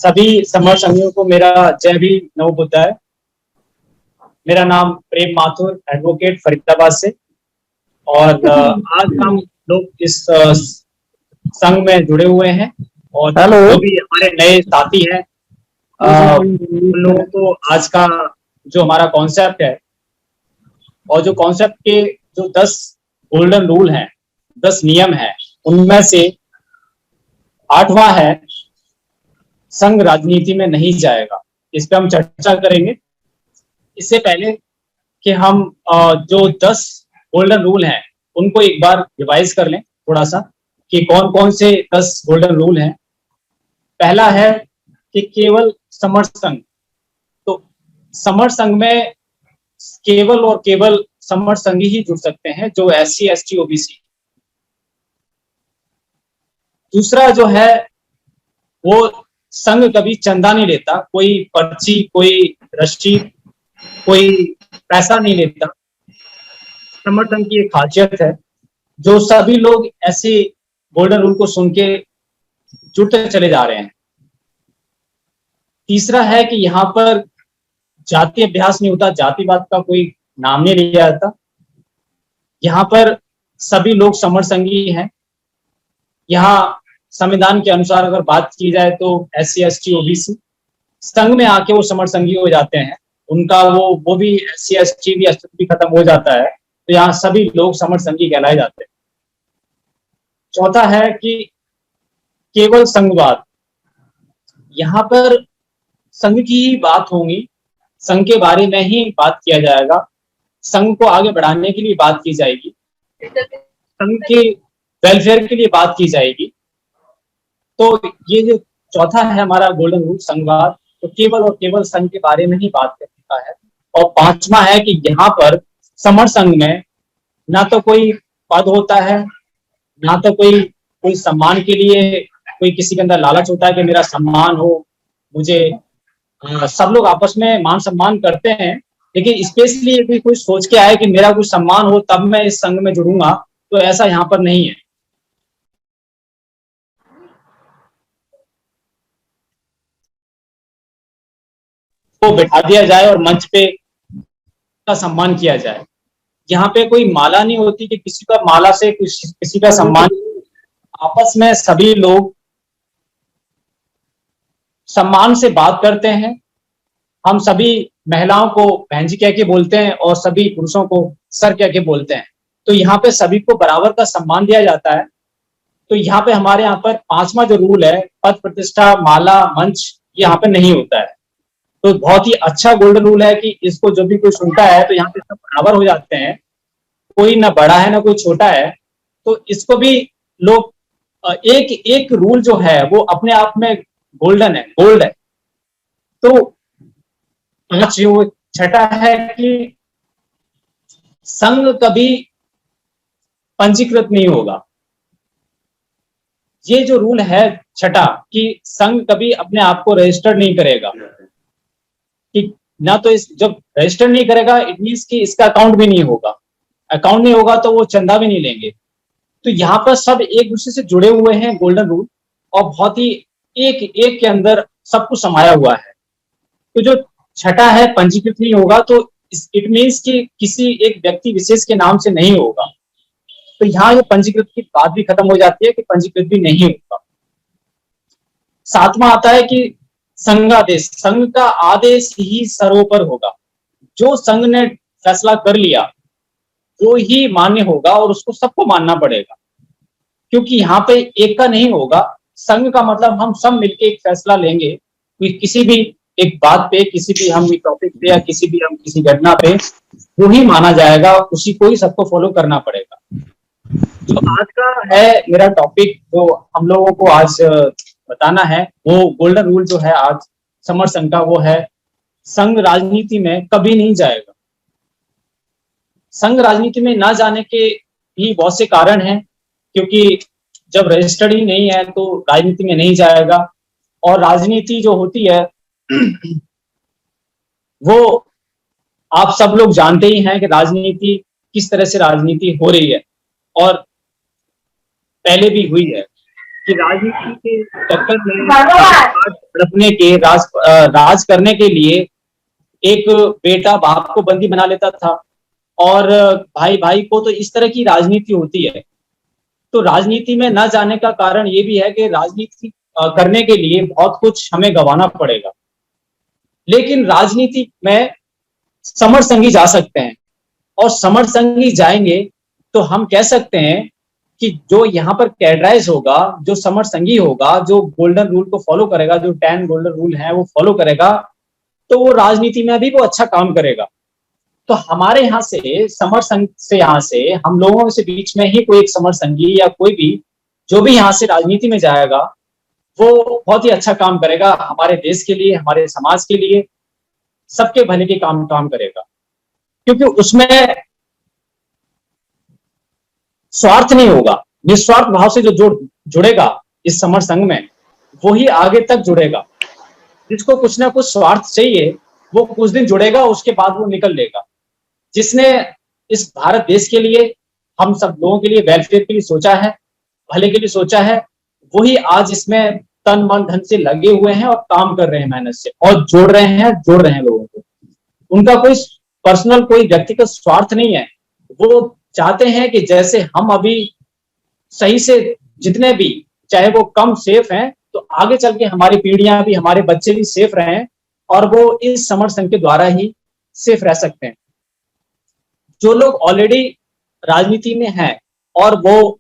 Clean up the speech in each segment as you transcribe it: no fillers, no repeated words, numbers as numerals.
सभी समर संघियों को मेरा जय भी नव बुद्धा है। मेरा नाम प्रेम माथुर, एडवोकेट फरीदाबाद से। और आज हम लोग इस संघ में जुड़े हुए हैं और जो भी हमारे नए साथी हैं उन लोगों को आज का जो हमारा कॉन्सेप्ट है और जो कॉन्सेप्ट के जो 10 गोल्डन रूल हैं, 10 नियम हैं, उनमें से 8वां है संघ राजनीति में नहीं जाएगा। इस पे हम चर्चा करेंगे। इससे पहले कि हम जो 10 गोल्डन रूल हैं उनको एक बार रिवाइज कर लें थोड़ा सा कि कौन कौन से 10 गोल्डन रूल हैं। पहला है कि केवल समर संघ। तो समर संघ में केवल और केवल समर संघ ही जुड़ सकते हैं जो SC ST OBC। दूसरा जो है वो संघ कभी चंदा नहीं लेता, कोई पर्ची, कोई रसीद, कोई पैसा नहीं लेता। समर संघ की एक खासियत है जो सभी लोग ऐसे गोल्डन रूल को सुन के जुड़ते चले जा रहे हैं। तीसरा है कि यहाँ पर जाति अभ्यास नहीं होता, जातिवाद का कोई नाम नहीं लिया जाता। यहाँ पर सभी लोग समर संघी हैं। यहाँ संविधान के अनुसार अगर बात की जाए तो SC ST OBC संघ में आके वो समर संघी हो जाते हैं। उनका वो भी SC ST भी अस्तित्व खत्म हो जाता है, तो यहाँ सभी लोग समर संघी कहलाए जाते हैं। चौथा है कि केवल संघवाद। यहाँ पर संघ की ही बात होगी, संघ के बारे में ही बात किया जाएगा, संघ को आगे बढ़ाने के लिए बात की जाएगी, संघ के वेलफेयर के लिए बात की जाएगी। तो ये जो चौथा है हमारा गोल्डन रूल संघवाद, तो केवल और केवल संघ के बारे में ही बात करने का है। और पांचवा है कि यहाँ पर समर संघ में ना तो कोई पद होता है, ना तो कोई सम्मान के लिए कोई किसी के अंदर लालच होता है कि मेरा सम्मान हो, मुझे सब लोग आपस में मान सम्मान करते हैं, लेकिन स्पेशली कोई सोच के आए कि मेरा कुछ सम्मान हो तब मैं इस संघ में जुड़ूंगा, तो ऐसा यहाँ पर नहीं है। तो बैठा दिया जाए और मंच पे का सम्मान किया जाए। यहाँ पे कोई माला नहीं होती कि किसी का माला से किसी का सम्मान। आपस में सभी लोग सम्मान से बात करते हैं। हम सभी महिलाओं को बहन जी कह के बोलते हैं और सभी पुरुषों को सर कह के बोलते हैं। तो यहाँ पे सभी को बराबर का सम्मान दिया जाता है। तो यहाँ पे हमारे यहाँ पर 5वां जो रूल है, पद प्रतिष्ठा, माला, मंच, ये यहाँ पे नहीं होता है। तो बहुत ही अच्छा गोल्डन रूल है कि इसको जो भी कोई सुनता है तो यहाँ पे सब बराबर हो जाते हैं, कोई ना बड़ा है ना कोई छोटा है। तो इसको भी लोग एक एक रूल जो है वो अपने आप में गोल्डन है, गोल्ड है। तो छठा है कि संघ कभी पंजीकृत नहीं होगा। ये जो रूल है छठा कि संघ कभी अपने आप को रजिस्टर नहीं करेगा, कि ना तो जब रजिस्टर नहीं करेगा इट मींस कि इसका अकाउंट भी नहीं होगा, अकाउंट नहीं होगा तो वो चंदा भी नहीं लेंगे। तो यहाँ पर सब एक दूसरे से जुड़े हुए हैं गोल्डन रूल, और बहुत ही एक एक के अंदर सब कुछ समाया हुआ है। तो जो छठा है पंजीकृत नहीं होगा, तो इट मीन्स कि किसी एक व्यक्ति विशेष के नाम से नहीं होगा। तो यहाँ ये पंजीकृत की बात भी खत्म हो जाती है कि पंजीकृत भी नहीं होगा। 7वां आता है कि संघादेश। संघ का आदेश ही सर्वोपर होगा। जो संघ ने फैसला कर लिया वो ही मान्य होगा और उसको सबको मानना पड़ेगा, क्योंकि यहाँ पे एक का नहीं होगा। संघ का मतलब हम सब मिलके एक फैसला लेंगे किसी भी एक बात पे, किसी भी हम टॉपिक पे या किसी घटना पे, वो ही माना जाएगा, उसी को ही सबको फॉलो करना पड़ेगा। जो आज का है मेरा टॉपिक जो हम लोगों को आज बताना है, वो गोल्डन रूल जो है आज समर संघ का, वो है संघ राजनीति में कभी नहीं जाएगा। संघ राजनीति में ना जाने के भी बहुत से कारण हैं, क्योंकि जब रजिस्टर्ड ही नहीं है तो राजनीति में नहीं जाएगा। और राजनीति जो होती है वो आप सब लोग जानते ही हैं कि राजनीति किस तरह से राजनीति हो रही है, और पहले भी हुई है कि राजनीति के चक्कर में हड़पने के राज करने के लिए एक बेटा बाप को बंदी बना लेता था और भाई भाई को, तो इस तरह की राजनीति होती है। तो राजनीति में न जाने का कारण ये भी है कि राजनीति करने के लिए बहुत कुछ हमें गंवाना पड़ेगा, लेकिन राजनीति में समर संगी जा सकते हैं, और समर संगी जाएंगे तो हम कह सकते हैं कि जो यहाँ पर कैडराइज होगा, जो समर संगी होगा, जो गोल्डन रूल को फॉलो करेगा, जो 10 गोल्डन रूल है वो फॉलो करेगा, तो वो राजनीति में भी वो अच्छा काम करेगा। तो हमारे यहाँ से समर संघ से, यहाँ से हम लोगों से बीच में ही कोई एक समर संगी या कोई भी जो भी यहाँ से राजनीति में जाएगा, वो बहुत ही अच्छा काम करेगा हमारे देश के लिए, हमारे समाज के लिए, सबके भले के काम करेगा, क्योंकि उसमें स्वार्थ नहीं होगा। निस्वार्थ भाव से जो जुड़ेगा इस समर संघ में, वो ही आगे तक जुड़ेगा। जिसको कुछ ना कुछ स्वार्थ चाहिए, वो कुछ दिन जुड़ेगा, उसके बाद वो निकल लेगा। जिसने इस भारत देश के लिए, हम सब लोगों के लिए, वेलफेयर के लिए सोचा है, भले के लिए सोचा है, वही आज इसमें तन मन धन से लगे हुए हैं और काम कर रहे हैं मेहनत से, और जोड़ रहे हैं लोगों को। उनका कोई पर्सनल, कोई व्यक्तिगत स्वार्थ नहीं है। वो चाहते हैं कि जैसे हम अभी सही से जितने भी, चाहे वो कम सेफ हैं, तो आगे चल के हमारी पीढ़ियां भी, हमारे बच्चे भी सेफ रहें, और वो इस समर संघ के द्वारा ही सेफ रह सकते हैं। जो लोग ऑलरेडी राजनीति में हैं और वो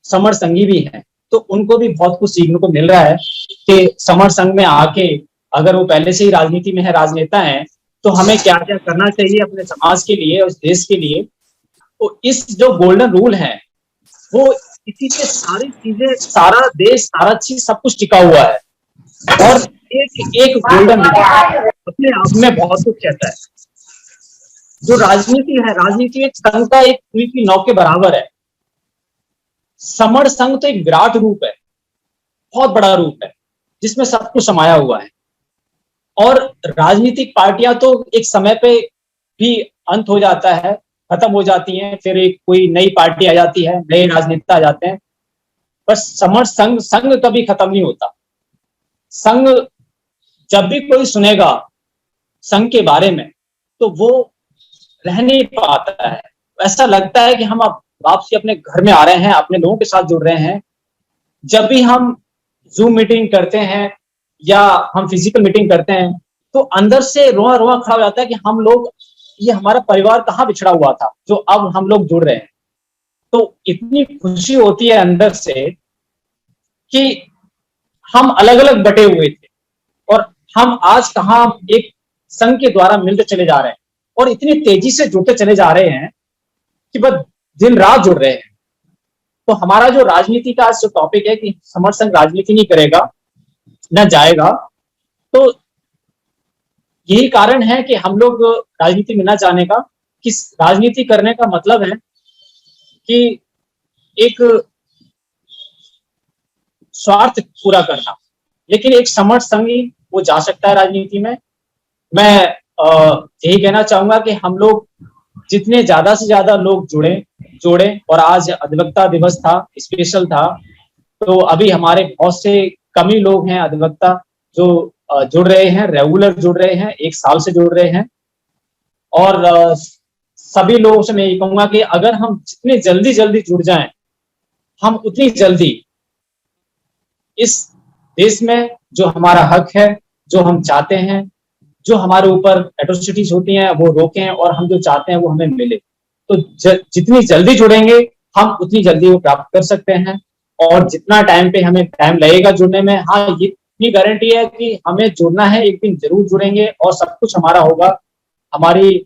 समर संघी भी हैं, तो उनको भी बहुत कुछ सीखने को मिल रहा है कि समर संघ में आके, अगर वो पहले से ही राजनीति में है, राजनेता हैं, तो हमें क्या क्या करना चाहिए अपने समाज के लिए, उस देश के लिए। तो इस जो गोल्डन रूल है, वो इसी से सारी चीजें, सारा देश, सारा चीज, सब कुछ टिका हुआ है। और एक गोल्डन रूल अपने आप में बहुत कुछ कहता है। जो राजनीति है, राजनीति एक संघ का एक सुई की नोक के बराबर है। समर संघ तो एक विराट रूप है, बहुत बड़ा रूप है, जिसमें सब कुछ समाया हुआ है। और राजनीतिक पार्टियां तो एक समय पे भी अंत हो जाता है, खत्म हो जाती हैं, फिर एक कोई नई पार्टी आ जाती है, नए राजनेता आ जाते हैं। बस समर संघ कभी खत्म नहीं होता। संघ, जब भी कोई सुनेगा संघ के बारे में, तो वो रह नहीं पाता है। ऐसा लगता है कि हम अब वापसी अपने घर में आ रहे हैं, अपने लोगों के साथ जुड़ रहे हैं। जब भी हम जूम मीटिंग करते हैं या हम फिजिकल मीटिंग करते हैं, तो अंदर से रोआ रोआ खड़ा हो जाता है कि हम लोग, ये हमारा परिवार कहाँ बिछड़ा हुआ था, जो अब हम लोग जुड़ रहे हैं। तो इतनी खुशी होती है अंदर से कि हम अलग अलग बटे हुए थे और हम आज कहाँ एक संघ के द्वारा मिलते चले जा रहे हैं, और इतनी तेजी से जुड़ते चले जा रहे हैं कि बस दिन रात जुड़ रहे हैं। तो हमारा जो राजनीति का जो टॉपिक है कि समर संघ राजनीति नहीं करेगा, न जाएगा, तो यही कारण है कि हम लोग राजनीति में न जाने का, कि राजनीति करने का मतलब है कि एक स्वार्थ पूरा करना। लेकिन एक समर संघी वो जा सकता है राजनीति में। मैं यही कहना चाहूंगा कि हम लोग जितने ज्यादा से ज्यादा लोग जोड़े, और आज अधिवक्ता दिवस था, स्पेशल था, तो अभी हमारे बहुत से कम ही लोग हैं अधिवक्ता जो जुड़ रहे हैं, रेगुलर जुड़ रहे हैं, 1 साल से जुड़ रहे हैं। और सभी लोगों से मैं ये कहूंगा कि अगर हम जितने जल्दी जुड़ जाएं, हम उतनी जल्दी इस देश में जो हमारा हक है, जो हम चाहते हैं, जो हमारे ऊपर एट्रोसिटीज होती हैं, वो रोकें, और हम जो चाहते हैं वो हमें मिले। तो जितनी जल्दी जुड़ेंगे, हम उतनी जल्दी वो प्राप्त कर सकते हैं। और जितना टाइम पे हमें टाइम लगेगा जुड़ने में, हाँ, ये इतनी गारंटी है कि हमें जुड़ना है, एक दिन जरूर जुड़ेंगे, और सब कुछ हमारा होगा, हमारी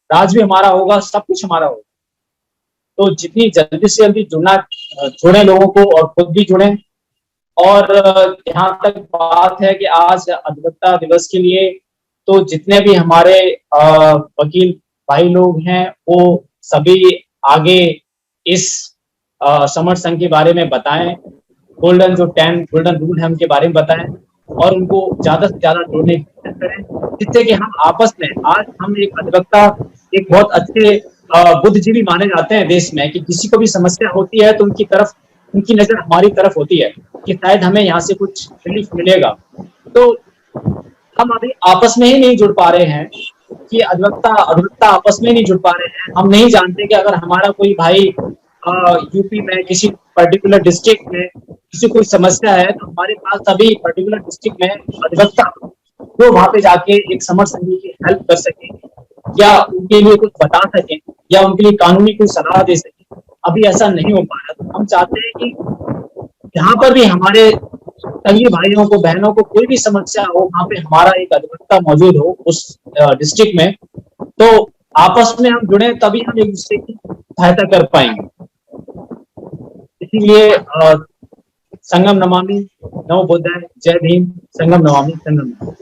राज भी हमारा होगा, सब कुछ हमारा होगा। तो जितनी जल्दी से जल्दी जुड़े लोगों को, और खुद भी जुड़े। और यहाँ तक बात है कि आज अधिवक्ता दिवस के लिए तो जितने भी हमारे वकील भाई लोग हैं, वो सभी आगे इस समर संघ के बारे में बताएं, गोल्डन 10 गोल्डन रूल है उनके बारे में बताएं, और उनको ज्यादा से ज्यादा जोड़ने की कोशिश करें, जिससे कि हम आपस में, आज हम एक अधिवक्ता एक बहुत अच्छे बुद्धिजीवी माने जाते हैं देश में, कि किसी को भी समस्या होती है तो उनकी तरफ उनकी नजर हमारी तरफ होती है कि शायद हमें यहाँ से कुछ रिलीफ मिलेगा, तो हम अभी आपस में ही नहीं जुड़ पा रहे हैं कि अधिवक्ता अधिवक्ता आपस में नहीं जुड़ पा रहे हैं। हम नहीं जानते कि अगर हमारा कोई भाई यूपी में किसी पर्टिकुलर डिस्ट्रिक्ट में किसी कोई समस्या है, तो हमारे पास अभी पर्टिकुलर डिस्ट्रिक्ट में अधिवक्ता वो वहां पे जाके एक समर संघी की हेल्प कर सके या उनके लिए कुछ बता सके या उनके लिए कानूनी कोई सलाह दे सके, अभी ऐसा नहीं हो पा रहा। तो हम चाहते हैं कि जहाँ पर भी हमारे सभी भाइयों को बहनों को कोई भी समस्या हो, वहां पे हमारा एक अधिवक्ता मौजूद हो उस डिस्ट्रिक्ट में, तो आपस में हम जुड़े तभी हम एक दूसरे की सहायता कर पाएंगे। इसीलिए संगम नमामि, नमो बुद्धाय, जय भीम, संगम नमामि, संगम नमामि।